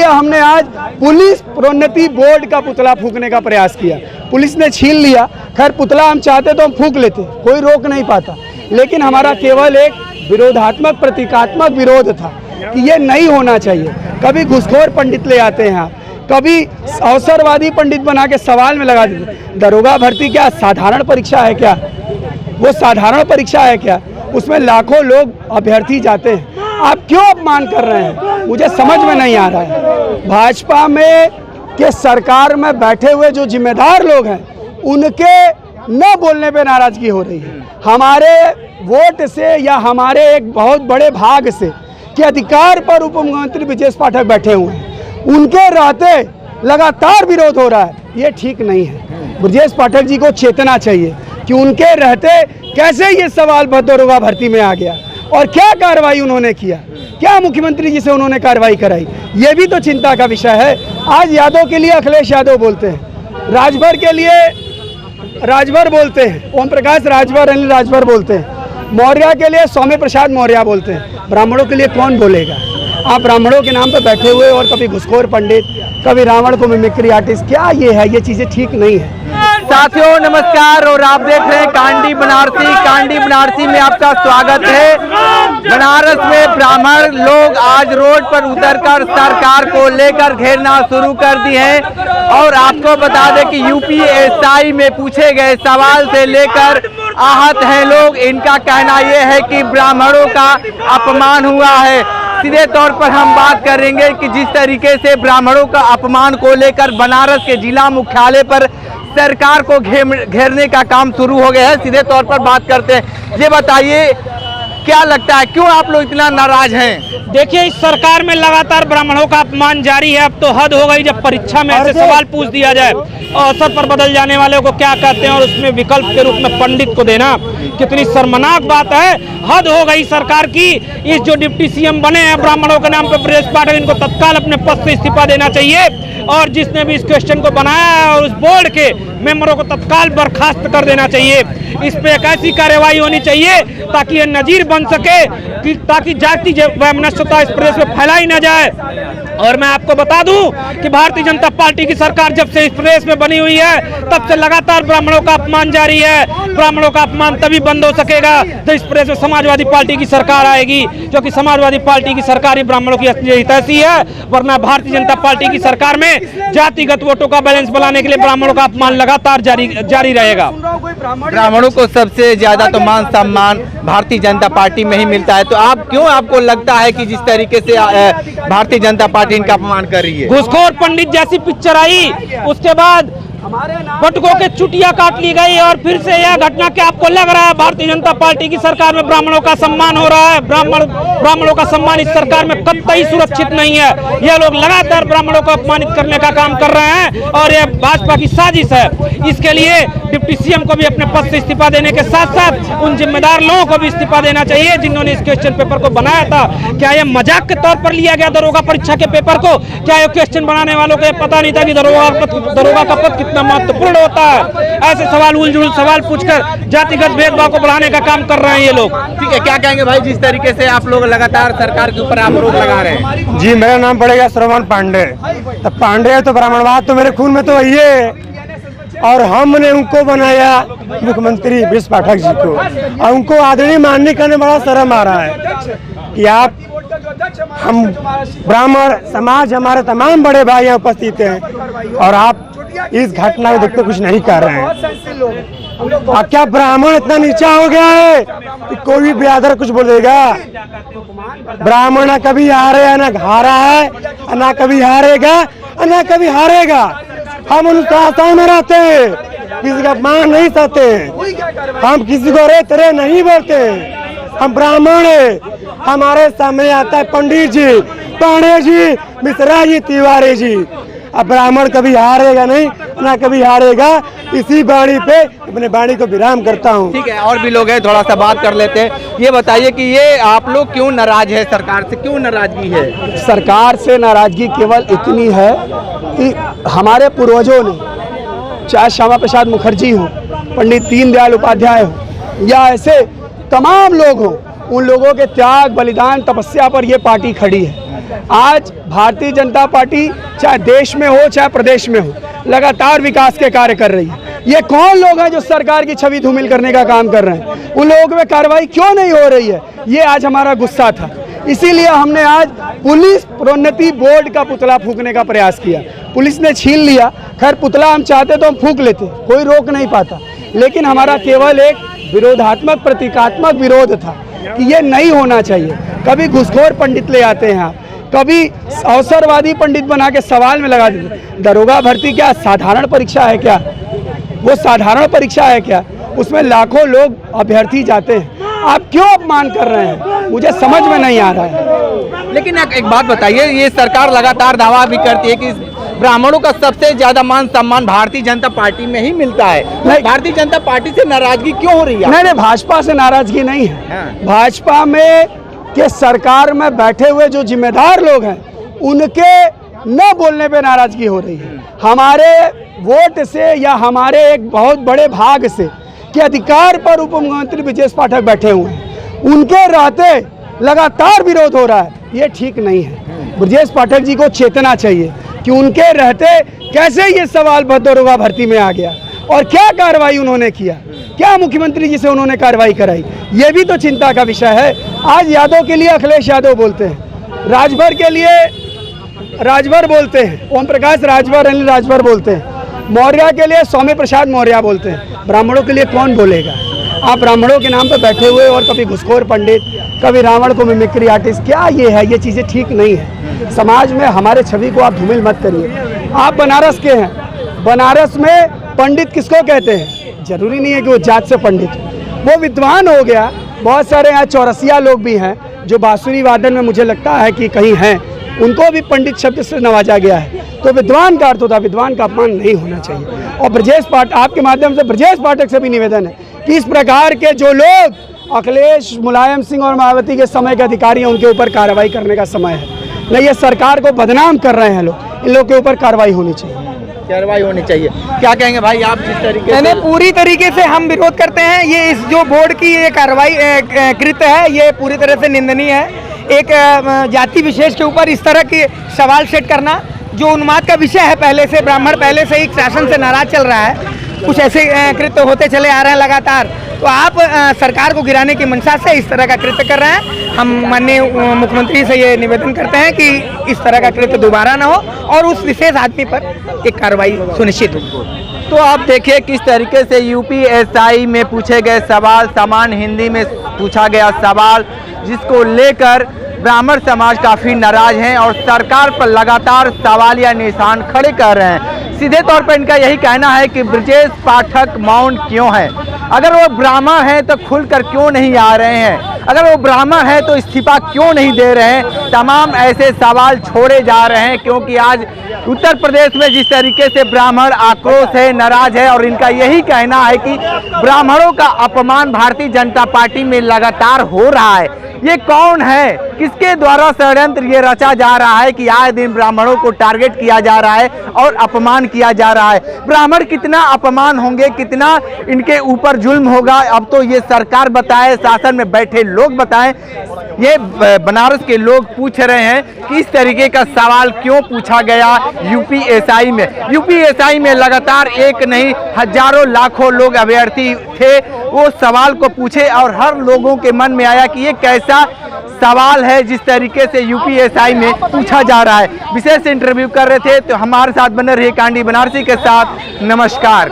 हमने आज पुलिस प्रोन्नति बोर्ड का पुतला फूंकने का प्रयास किया। पुलिस ने छीन लिया। खैर पुतला हम चाहते तो हम फूंक लेते, कोई रोक नहीं पाता, लेकिन हमारा केवल एक विरोधात्मक प्रतीकात्मक विरोध था कि ये नहीं होना चाहिए। कभी घुसखोर पंडित ले आते हैं, कभी अवसरवादी पंडित बना के सवाल में लगा देते। दरोगा भर्ती क्या साधारण परीक्षा है क्या? वो साधारण परीक्षा है क्या? उसमें लाखों लोग अभ्यर्थी जाते हैं। आप क्यों अपमान कर रहे हैं? मुझे समझ में नहीं आ रहा है। भाजपा में के सरकार में बैठे हुए जो जिम्मेदार लोग हैं, उनके न बोलने पे नाराजगी हो रही है। हमारे वोट से या हमारे एक बहुत बड़े भाग से के अधिकार पर उप मुख्यमंत्री ब्रजेश पाठक बैठे हुए हैं, उनके रहते लगातार विरोध हो रहा है। ये ठीक नहीं है। ब्रजेश पाठक जी को चेतना चाहिए कि उनके रहते कैसे ये सवाल दरोगा भर्ती में आ गया और क्या कार्रवाई उन्होंने किया, क्या मुख्यमंत्री जी से उन्होंने कार्रवाई कराई, ये भी तो चिंता का विषय है। आज यादव के लिए अखिलेश यादव बोलते हैं, राजभर के लिए राजभर बोलते हैं, ओम प्रकाश राजभर अनिल राजभर बोलते हैं, मौर्य के लिए स्वामी प्रसाद मौर्य बोलते हैं। ब्राह्मणों के लिए कौन बोलेगा? आप ब्राह्मणों के नाम पर बैठे हुए और कभी घुसखोर पंडित, कभी रावण को मिमिक्री आर्टिस्ट, क्या ये है? ये चीज़ें ठीक नहीं है। साथियों नमस्कार, और आप देख रहे हैं कांडी बनारसी। कांडी बनारसी में आपका स्वागत है। बनारस में ब्राह्मण लोग आज रोड पर उतरकर सरकार को लेकर घेरना शुरू कर दिए हैं। और आपको बता दें कि यूपीएससी में पूछे गए सवाल से लेकर आहत हैं लोग। इनका कहना यह है कि ब्राह्मणों का अपमान हुआ है। सीधे तौर पर हम बात करेंगे कि जिस तरीके से ब्राह्मणों का अपमान को लेकर बनारस के जिला मुख्यालय पर सरकार को घेरने का काम शुरू हो गया है। सीधे तौर पर बात करते हैं। ये बताइए क्या लगता है, क्यों आप लोग इतना नाराज हैं? देखिए, इस सरकार में लगातार ब्राह्मणों का अपमान जारी है। अब तो हद हो गई जब परीक्षा में ऐसे सवाल पूछ दिया जाए और अवसर पर बदल जाने वाले को क्या कहते हैं और उसमें विकल्प के रूप में पंडित को देना, कितनी शर्मनाक बात है। हद हो गई सरकार की। इस जो डिप्टी सीएम बने हैं ब्राह्मणों के नाम पर ब्रजेश पाठक, इनको तत्काल अपने पद से इस्तीफा देना चाहिए और जिसने भी इस क्वेश्चन को बनाया है और उस बोर्ड के मेंबरों को तत्काल बर्खास्त कर देना चाहिए। इस पे एक ऐसी कार्रवाई होनी चाहिए ताकि ये नजीर बन सके कि ताकि जाति वैमनस्यता इस प्रदेश में फैलाई न जाए। और मैं आपको बता दूं कि भारतीय जनता पार्टी की सरकार जब से इस प्रदेश में बनी हुई है, तब से लगातार ब्राह्मणों का अपमान जारी है। ब्राह्मणों का अपमान तभी बंद हो सकेगा जब इस प्रदेश में समाजवादी पार्टी की सरकार आएगी, क्योंकि समाजवादी पार्टी की सरकार ही ब्राह्मणों की असली हितैषी है। वरना भारतीय जनता पार्टी की सरकार में जातिगत वोटों का बैलेंस बनाने के लिए ब्राह्मणों का अपमान लगातार जारी रहेगा। ब्राह्मणों को सबसे ज्यादा तो मान सम्मान भारतीय जनता पार्टी में ही मिलता है, तो आपको लगता है कि जिस तरीके से भारतीय जनता पार्टी इनका अपमान कर रही है? घुसखोर पंडित जैसी पिक्चर आई, उसके बाद बटुकों के चुटिया काट ली गई और फिर से यह घटना क्या आपको लग रहा है भारतीय जनता पार्टी की सरकार में ब्राह्मणों का सम्मान हो रहा है? ब्राह्मणों का सम्मान इस सरकार में कतई सुरक्षित नहीं है। यह लोग लगातार ब्राह्मणों को अपमानित करने का काम कर रहे हैं और यह भाजपा की साजिश है। इसके लिए डिप्टी सीएम को भी अपने पद से इस्तीफा देने के साथ साथ उन जिम्मेदार लोगों को भी इस्तीफा देना चाहिए जिन्होंने इस क्वेश्चन पेपर को बनाया था। क्या यह मजाक के तौर पर लिया गया दरोगा परीक्षा के पेपर को? क्या यह क्वेश्चन बनाने वालों को पता नहीं था कि दरोगा का पद कितना महत्वपूर्ण होता है? ऐसे सवाल उलझुल सवाल पूछकर जातिगत भेदभाव को बढ़ाने का काम कर रहे हैं ये लोग। ठीक है, क्या कहेंगे भाई जिस तरीके से आप लोग लगातार सरकार के ऊपर आरोप लगा रहे हैं? जी, मेरा नाम पड़ेगा श्रवण पांडे। तो पांडे है तो ब्राह्मणवाद तो मेरे खून में तो वही है, और हमने उनको बनाया मुख्यमंत्री ब्रजेश पाठक जी को, और उनको आदरणीय मानने करने बड़ा शर्म आ रहा है कि आप हम ब्राह्मण समाज हमारे तमाम बड़े भाई यहाँ उपस्थित हैं और आप इस घटना को देखते कुछ नहीं कर रहे हैं। और क्या ब्राह्मण इतना नीचा हो गया है कि कोई भी बिरादर कुछ बोलेगा? ब्राह्मण ना कभी हारे ना हारा है, ना कभी हारेगा ना कभी हारेगा। हम अनुशासन में रहते हैं, किसी का अपमान नहीं सहते, हम किसी को रे तेरे नहीं बोलते। हम ब्राह्मण है। हमारे सामने आता है पंडित जी, पांडे जी, मिश्रा जी, तिवारी जी। अब ब्राह्मण कभी हारेगा नहीं ना कभी हारेगा। इसी वाणी पे अपने वाणी को विराम करता हूँ। ठीक है, और भी लोग हैं, थोड़ा सा बात कर लेते हैं। ये बताइए कि ये आप लोग क्यों नाराज है? सरकार से क्यों नाराजगी है? सरकार से नाराजगी केवल इतनी है कि हमारे पूर्वजों ने, चाहे श्यामा प्रसाद मुखर्जी हो, पंडित दीनदयाल उपाध्याय हो, या ऐसे तमाम लोग हों, उन लोगों के त्याग, बलिदान, तपस्या पर ये पार्टी खड़ी है। आज भारतीय जनता पार्टी चाहे देश में हो चाहे प्रदेश में हो, लगातार विकास के कार्य कर रही है। ये कौन लोग हैं जो सरकार की छवि धूमिल करने का काम कर रहे हैं? उन लोगों पे कार्रवाई क्यों नहीं हो रही है? ये आज हमारा गुस्सा था। इसीलिए हमने आज पुलिस प्रोन्नति बोर्ड का पुतला फूंकने का प्रयास किया। पुलिस ने छीन लिया। खैर, पुतला हम चाहते तो हम फूंक लेते, कोई रोक नहीं पाता। लेकिन हमारा केवल एक विरोधात्मक, प्रतीकात्मक विरोध था कि ये नहीं होना चाहिए। कभी घुसखोर पंडित ले आते हैं आप, कभी अवसरवादी पंडित बना के सवाल में लगा देते। दरोगा भर्ती क्या साधारण परीक्षा है क्या? वो साधारण परीक्षा है क्या? उसमें लाखों लोग अभ्यर्थी जाते हैं। आप क्यों अपमान कर रहे हैं? मुझे समझ में नहीं आ रहा है। लेकिन एक बात बताइए, ये सरकार लगातार दावा भी करती है कि ब्राह्मणों का सबसे ज्यादा मान सम्मान भारतीय जनता पार्टी में ही मिलता है। नहीं, भारतीय जनता पार्टी से नाराजगी क्यों हो रही है? नहीं, भाजपा से नाराजगी नहीं है। हाँ। भाजपा में के सरकार में बैठे हुए जो जिम्मेदार लोग हैं, उनके न बोलने पे नाराजगी हो रही है। हमारे वोट से या हमारे एक बहुत बड़े भाग से के अधिकार पर उप मुख्यमंत्री ब्रजेश पाठक बैठे हुए हैं, उनके रहते लगातार विरोध हो रहा है। ये ठीक नहीं है। ब्रजेश पाठक जी को चेतना चाहिए कि उनके रहते कैसे ये सवाल दरोगा भर्ती में आ गया और क्या कार्रवाई उन्होंने किया, क्या मुख्यमंत्री जी से उन्होंने कार्रवाई कराई। ये भी तो चिंता का विषय है। आज यादव के लिए अखिलेश यादव बोलते हैं, राजभर के लिए राजभर बोलते हैं, ओम प्रकाश राजभर, अनिल राजभर बोलते हैं, मौर्य के लिए स्वामी प्रसाद मौर्य बोलते हैं। ब्राह्मणों के लिए कौन बोलेगा? आप ब्राह्मणों के नाम पर बैठे हुए और कभी घुसखोर पंडित, कभी रावण को मिमिक्री आर्टिस्ट, क्या ये है? ये चीज़ें ठीक नहीं है। समाज में हमारे छवि को आप धूमिल मत करिए। आप बनारस के हैं, बनारस में पंडित किसको कहते हैं? जरूरी नहीं है कि वो जात से पंडित हो, वो विद्वान हो गया। बहुत सारे यहाँ चौरसिया लोग भी हैं जो बांसुरी वादन में मुझे लगता है कि कहीं हैं, उनको भी पंडित शब्द से नवाजा गया है। तो विद्वान का अर्थ होता है, विद्वान का अपमान नहीं होना चाहिए। और ब्रजेश पाठक, आपके माध्यम से ब्रजेश पाठक से भी निवेदन है कि इस प्रकार के जो लोग अखिलेश, मुलायम सिंह और मायावती के समय के अधिकारी हैं, उनके ऊपर कार्रवाई करने का समय है। नहीं, ये सरकार को बदनाम कर रहे हैं लोग, इन लोगों के ऊपर कार्रवाई होनी चाहिए। कार्रवाई होनी चाहिए। क्या कहेंगे भाई आप? जिस तरीके मैंने पूरी तरीके से हम विरोध करते हैं। ये इस जो बोर्ड की ये कार्रवाई कृत्य है, ये पूरी तरह से निंदनीय है। एक जाति विशेष के ऊपर इस तरह के सवाल सेट करना जो उन्माद का विषय है, पहले से ब्राह्मण पहले से ही शासन से नाराज चल रहा है, कुछ ऐसे कृत्य होते चले आ रहे हैं लगातार। तो आप सरकार को गिराने की मंशा से इस तरह का कृत्य कर रहे हैं। हम माननीय मुख्यमंत्री से ये निवेदन करते हैं कि इस तरह का कृत्य दोबारा ना हो और उस विशेष आदमी पर एक कार्रवाई सुनिश्चित हो। तो आप देखिए किस तरीके से यूपीएसआई में पूछे गए सवाल, समान हिंदी में पूछा गया सवाल, जिसको लेकर ब्राह्मण समाज काफ़ी नाराज हैं और सरकार पर लगातार सवालिया निशान खड़े कर रहे हैं। सीधे तौर पर इनका यही कहना है कि ब्रजेश पाठक मौन क्यों है? अगर वो ब्राह्मण हैं तो खुलकर क्यों नहीं आ रहे हैं? अगर वो ब्राह्मण है तो इस्तीफा क्यों नहीं दे रहे हैं? तमाम ऐसे सवाल छोड़े जा रहे हैं, क्योंकि आज उत्तर प्रदेश में जिस तरीके से ब्राह्मण आक्रोश है, नाराज है, और इनका यही कहना है कि ब्राह्मणों का अपमान भारतीय जनता पार्टी में लगातार हो रहा है। ये कौन है, किसके द्वारा षड्यंत्र ये रचा जा रहा है कि आए दिन ब्राह्मणों को टारगेट किया जा रहा है और अपमान किया जा रहा है? ब्राह्मण कितना अपमान होंगे, कितना इनके ऊपर जुल्म होगा, अब तो ये सरकार बताए, शासन में बैठे लोग बताएं। ये बनारस के लोग पूछ रहे हैं कि इस तरीके का सवाल क्यों पूछा गया यूपीएसआई में। यूपीएसआई में लगातार एक नहीं हजारों लाखों लोग अभ्यर्थी थे, वो सवाल को पूछे और हर लोगों के मन में आया कि ये कैसा सवाल है जिस तरीके से यूपीएसआई में पूछा जा रहा है। विशेष इंटरव्यू कर रहे थे, तो हमारे साथ बने रहिए कांडी बनारसी के साथ। नमस्कार।